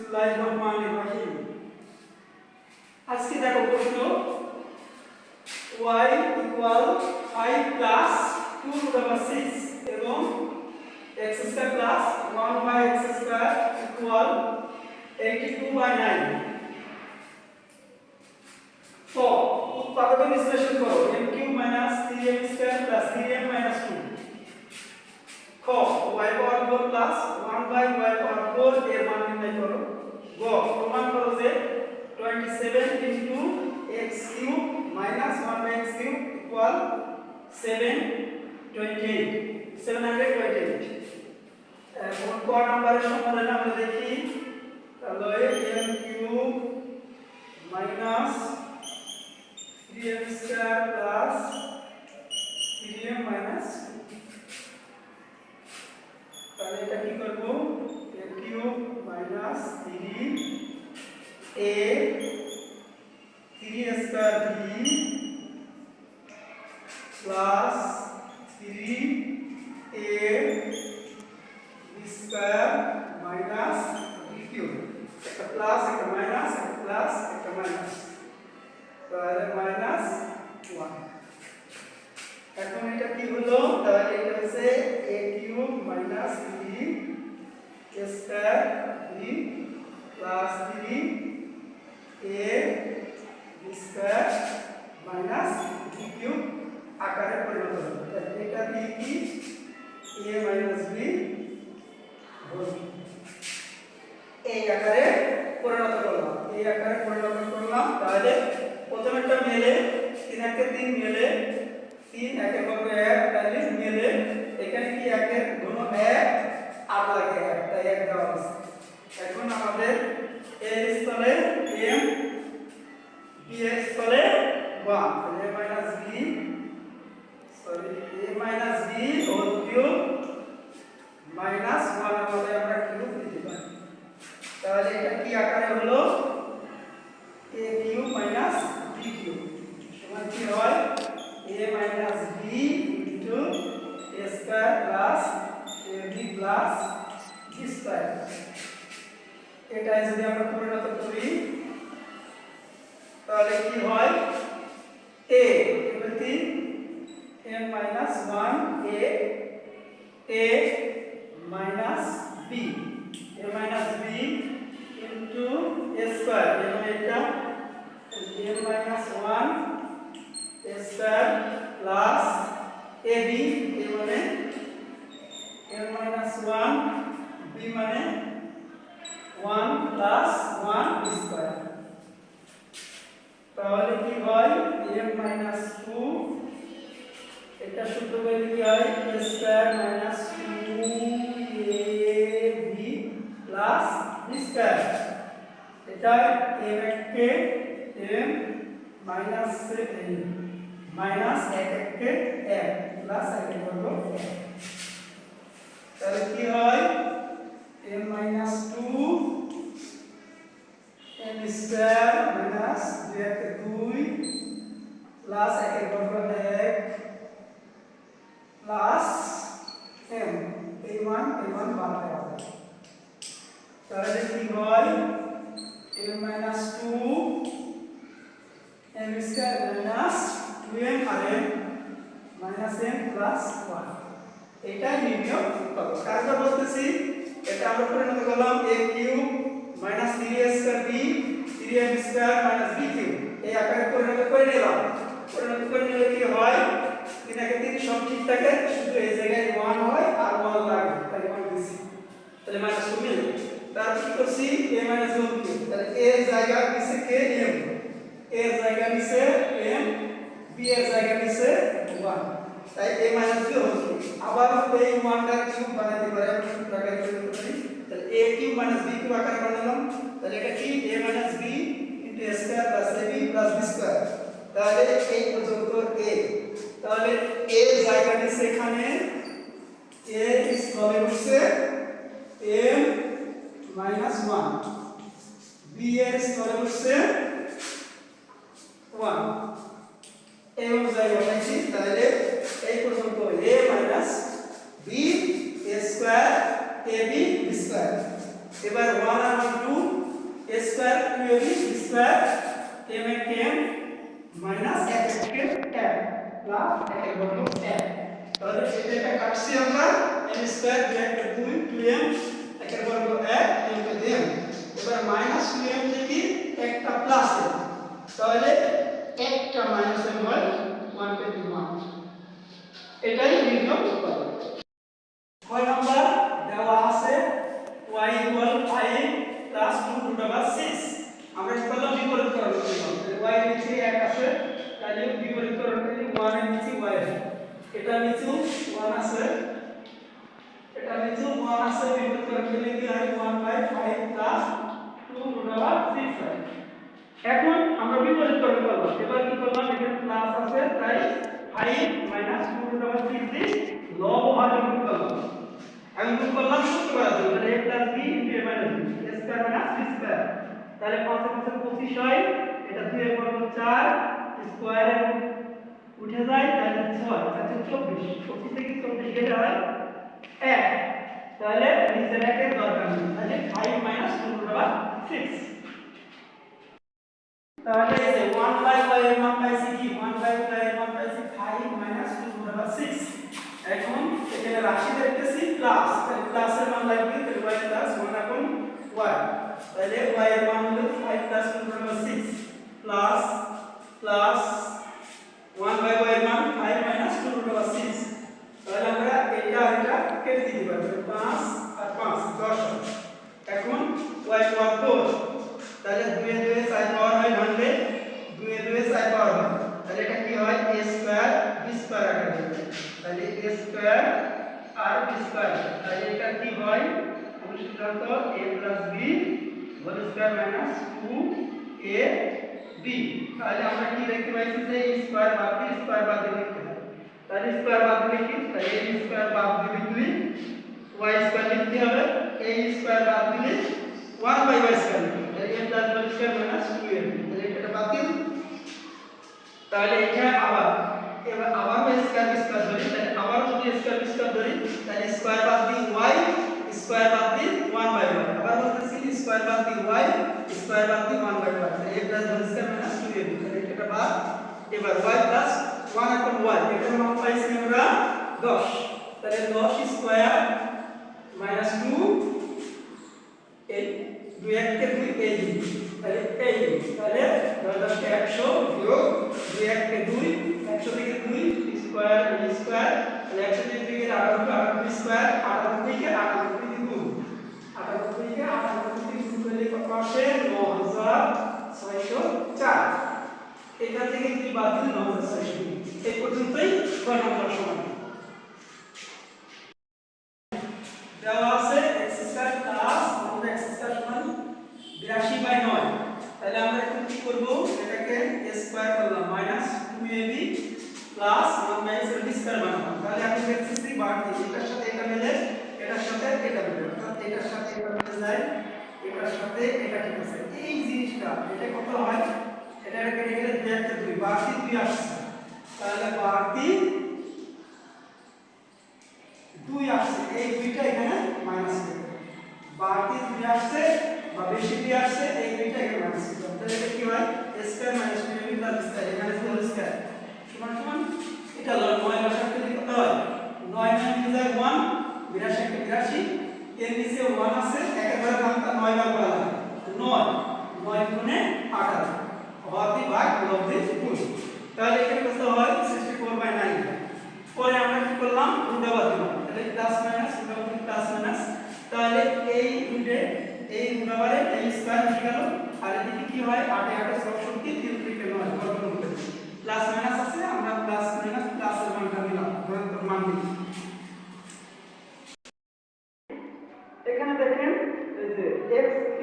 বিসমিল্লাহিররহমানিররহিম। আজকে দেখো প্রশ্ন y equal 5 plus 2 to the power 6 এবং x square plus 1 by x square equal 82 by 9। তো উৎপাদকে বিশ্লেষণ করো m cube minus 3m square plus 3m minus 2। খ y power 4 plus 1 by y power 4 এর মান নির্ণয় করো। গ প্রমাণ করো যে 27 into x cube minus 1 by x cube equal 728। এখন ক নাম্বারের সমাধান আমরা দেখি, তাহলে m cube minus 3m square plus 3m minus 2। তাহলে এটা কি করব, a cube minus 3a 3 square b plus 3a b square minus b cube. একটা প্লাস একটা মাইনাস, একটা প্লাস একটা মাইনাস, তাহলে মাইনাস 1। এখন এটা কি হলো, তাহলে এটা হচ্ছে a cube minus 3a square b plus 3a b square minus b cube আকারে পরিণত হলো। এটা কি কি a মাইনাস b হোল এই আকারে পরিণত করলাম, এই আকারে পরিণত করলাম। তাহলে প্রথমেরটা মেলে 3 একে 3 মেলে, 3 একে হবে 1, তাহলে মেলে। এখানে কি 1 এর ঘন 1 আর লাগে 1, তাই 1 দেওয়া আছে। এখন আমাদের a স্থলে m, b এর স্থলে 1, তাহলে a minus b whole cube minus 1 আমাদের আমরা কিউব দিতে পারি। তাহলে এটা কি আকারে হলো, a cube minus b cube সমান কি হয়, a minus b into a square plus ab plus b square. এটা যদি আমরা পরিণত করি তাহলে কি হয়, a এবার 3 m minus 1 a minus b a minus b into a square, এবং এটা a minus 1 a square plus ab, a মানে a মাইনাস 1 b মানে 1 প্লাস 1 স্কয়ার। তাহলে কি হয়, m মাইনাস 2 এটা সূত্র বলে কি হয়, a square minus 2ab plus b square. এটা m কে m মাইনাস 1 কে 1 প্লাস 1 বর্গ 1। তাহলে কি হয়, m minus 2 m square minus 2 কে 2 প্লাস 1 বর্গ 1 প্লাস m এই মান বাদ দেওয়া হবে। তাহলে কি হয়, m minus 2 m square minus 2m আর m মাইনাস m প্লাস 1। এটাই নির্ণয় উৎপাদক। কাজটা বলতেছি, এটা আমরা পরিণত করলাম a cube minus 3a square b 3m square minus b cube এই আকারে পরিণত করে নিলাম। পরিণত করে নিলে কি হয়, 3 একে 3 সব ঠিক থাকে, শুধু এই জায়গায় 1 হয় আর 1 লাগে, তাই 1 দিছি, তাহলে মাইনাস 2 মিলে। তারপর কি করছি, a মাইনাস 1 কিউব, তাহলে a এর জায়গা নিচে কে m, a এর জায়গা নিচে m, b এর জায়গা নিচে 1, তাই a মাইনাস 2 হল। আবার এই 1 টা কিউব বানাতে পারি, আমরা সূত্র আকারে করতে পারি। তাহলে a cube minus b cube আকারে বানালাম। তাহলে এটা কি a minus b into a square plus ab plus b square. তাহলে এই পর্যন্ত a, তাহলে a এর জায়গা নিচে এখানে a স্থলে বসে m মাইনাস 1, b এর স্থলে বসে 1 এই অনুযায়ী বসাইছি। তাহলে এই পর্যন্ত a minus b a square ab b square. এবার 1 আর 2 বি স্কয়ার m এক m মাইনাস 1 এর m প্লাস 1 এর বর্গ m। তাহলে এটা কাটছি আমরা m স্কয়ার 2 একটা 2 2m 1 এর বর্গ 1 m কে m। এবার মাইনাস 2m থেকে একটা প্লাস m, তাহলে একটা মাইনাস m হয় 1/1। এটাই নির্ণয় উৎপাদক। কয় নাম্বার দেওয়া আছে y = 5 প্লাস 2√6। আমরা কি করলাম বিপরীতকরণ করলাম, y এর নিচে 1 আছে তাহলে বিপরীতকরণ করলে 1 এর নিচে y আছে, এটা নিচেও 1 আছে, এটা নিচেও 1 আছে, বিপরীতকরণ করলে কি হয় 1/5 প্লাস 2√6 হয়। এখন আমরা বিপরীতকরণ করলাম, এবার কি করলাম এখানে প্লাস আছে তাই 5 মাইনাস 2√6 দিয়ে লব ভাগে গুণ করলাম। আমি গুণ করলাম সূত্র করার জন্য, তাহলে a plus b into a minus b a square minus b square, তাহলে 5 এর পাশে 25 হয়, এটা 2 এর বর্গ 4 স্কয়ারে উঠে যায় তাহলে 6 আছে 24, 25 থেকে 24 গেলে হয় 1, তাহলে নিচের একের দরকার নেই, তাহলে 5 মাইনাস 2/6। তাহলে এই যে 1/y এর মান পাইছি কি 1/y এর মান পাইছি 5 মাইনাস 2/6। এখন এখানে রাশি দেখতেছি প্লাস, তাহলে প্লাসের মান লাগবে, তাহলে y প্লাস 1 upon y, তাহলে y এর মান হলো 5 প্লাস 2/6 প্লাস প্লাস 1/y এর মান 5 মাইনাস 2/6। তাহলে আমরা এটা এটা কেটে দিতে পারবো, 5 আর 5 10 হয়। এখন y পাওয়ার 4, তাহলে 2 এ 2 এ 4 পাওয়ার হয় ভাঙলে 2 এ 2 এ 4 পাওয়ার হয়, তাহলে এটা কি হয় a স্কয়ার b স্কয়ার আকারে, তাহলে a স্কয়ার আর b স্কয়ার, তাহলে এটা কি হয় অনুসিদ্ধান্ত a plus b whole square minus 2ab। তাহলে আমরা কি দেখতে পাইছি যে a স্কয়ার বাদ দিয়ে স্কয়ার বাদ দিয়ে লিখতে হয়, তাহলে স্কয়ার বাদ দিলে কি, তাহলে a স্কয়ার বাদ দিয়ে লিখলে y স্কয়ার লিখতে হবে, a স্কয়ার বাদ দিলে 1/y স্কয়ার, তাহলে a plus b square minus 2ab, তাহলে এটা বাতিল। তাহলে এখানে আবার এবার আবার স্কয়ার স্কয়ার ধরি, তাহলে আবার যদি স্কয়ার স্কয়ার ধরি তাহলে স্কয়ার বাদ দিয়ে y স্কয়ার বাদ দিয়ে 1/y, আবার বলতেছি স্কয়ার বাদ দিয়ে y স্কয়ার বাদ দিয়ে 1/y, তাহলে a plus b square minus 2ab, তাহলে এটা বাদ। এবার y প্লাস 1 upon y, এটার মান পাইছি আমরা 10, তাহলে 10 স্কয়ার মাইনাস 2 এই 2 1 কে 2 এই, তাহলে এই, তাহলে 10 কে 100 বিয়োগ 2 1 কে 2, 100 থেকে 2 স্কয়ার স্কয়ার, তাহলে 100 থেকে 2 গেলে 98 স্কয়ার, 98 থেকে 98 দিয়ে গুণ, 98 থেকে 98 দিয়ে গুণ করলে কত আসে 9604, এটা থেকে 2 বাদ দিলে 9600। এই পর্যন্তই ক নাম্বার সমান দেওয়া আছে x square plus 1x square সমান 82/9। তাহলে আমরা এখন কি করব, এটাকে a স্কয়ার করলাম মাইনাস 2ab প্লাস 1x এর স্কয়ার বানাবো, তাহলে আমি দেখতেছি বাড়তি এটার সাথে এটা মিলে এটার সাথে এটা মিলে, অর্থাৎ এটার সাথে এটা মিলে যায়, এটার সাথে এটা ঠিক আছে, এই জিনিসটা এটা কত হয়, এটা কেটে গেলে 2 একটা 2 বাড়তি 2 আসছে, তাহলে বাড়তি 2 আসছে, এই 2টা এখানে মাইনাস করব, বাড়তি 2 আসছে বা বেশি 2 আসছে, এই 2টা এখানে মাইনাস করব, তাহলে এটা কি হয় a square minus 2ab plus square, এখানে হোল স্কয়ার সমান সমান এটা 9 ভাষা থেকে কত হয় 9 9 যায় 1 82 কে 82, এর নিচে 1 আছে, একেবারে নামটা 9 বার করা লাগে, 9 9 গুণে 18 হওয়াতে ভাগ লব্ধি গুণ, তাহলে এখানে কত হয় 64/9। পরে আমরা কি করলাম রুটাবাদ দিলাম, তাহলে প্লাস মাইনাস রুটাবাদ প্লাস মাইনাস, তাহলে এই রুটে এই রুটাবারে এই স্কয়ার হয়ে গেল, আর এদিকে কি হয় 8 8 64 3 থেকে 9 বর্গমূল করে প্লাস মাইনাস আছে, আমরা প্লাস মাইনাস প্লাসের মানটা দিলাম, ধনাত্মক মান দিই। এখানে দেখেন এই যে x³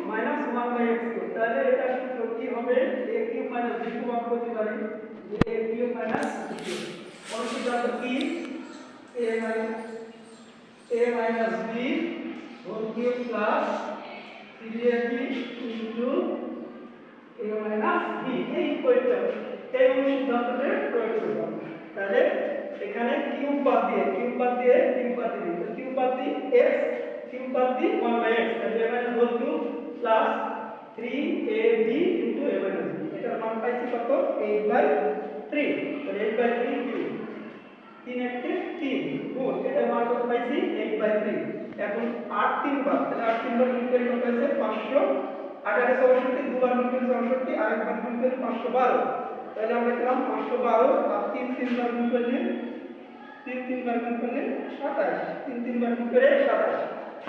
মাইনাস 1/x³, তাহলে এটা সূত্র কি হবে a³ মাইনাস b³ আমরা করতে পারি যে a³ মাইনাস b³ অনুসিদ্ধান্ত কি a minus b whole cube plus 3ab into a minus b, এই পয়েন্টটা এই অনুসিদ্ধান্ততে প্রয়োগ করব, তাহলে এখানে কিউব বাদ দিয়ে কিউব বাদ দিয়ে কিউব বাদ দিয়ে কিউব বাদ দিয়ে x কিউব বাদ দিয়ে 1/x, তাহলে a minus whole cube plus 3ab into a minus b, এটার মান পাইছি কত 8/3, তাহলে 8/3 কি 3 একটে 3 গুণ এটার মান কত পাইছি 8/3। এখন 8 3 বার, তাহলে 8 3 বার গুণ করে কত হয়েছে 500, 8 8 64, দুবার গুণ করে 64, আরেকবার গুণ করে 512, তাহলে আমরা পেলাম 512 আর 3 3 বার গুণ করলে 3 3 বার গুণ করলে 27, 3 3 বার গুণ করে 27,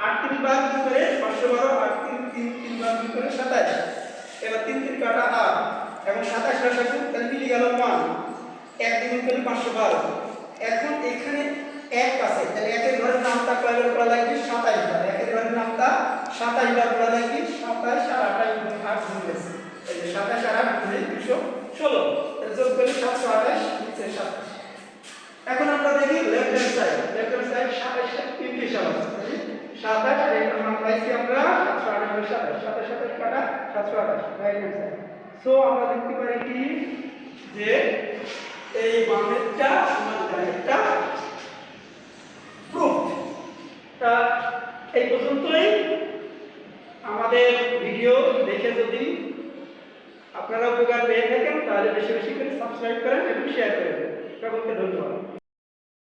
8 3 বার গুণ করে 512, 8 3 3 3 বার গুণ করে 27, এবার 3 3 কাটা 8 এবং 27 কাটা গুণ, তাহলে মিলে গেল 1, 1 গুণ করলে 512। এখন এখানে 1 আছে, তাহলে 1 এর ঘরের নামটা কয়বার করা লাগবে 27 বার, 1 এর ঘরের নামটা 27 বার করা লাগবে, 27 আর 28 গুণ 8 গুণ গেছে, এই যে 27 আর 8 গুণে 216, তাহলে যোগ করলে 728 নিচে 27। এখন আমরা দেখি লেফট হ্যান্ড সাইড, 27 এর 3 হিসাব আছে, 27 আর এর মান পাইছি আমরা 728, 27 27 কাটা 728 রাইট হ্যান্ড সাইড। সো আমরা দেখতে পারি কি যে এই বামেরটা সমান ডানেরটা প্রুফ। তা এই পর্যন্তই আমাদের ভিডিও দেখে যদি আপনারা উপকার পেয়ে থাকেন তাহলে বেশি বেশি করে সাবস্ক্রাইব করেন এবং শেয়ার করে দেন। সকলকে ধন্যবাদ।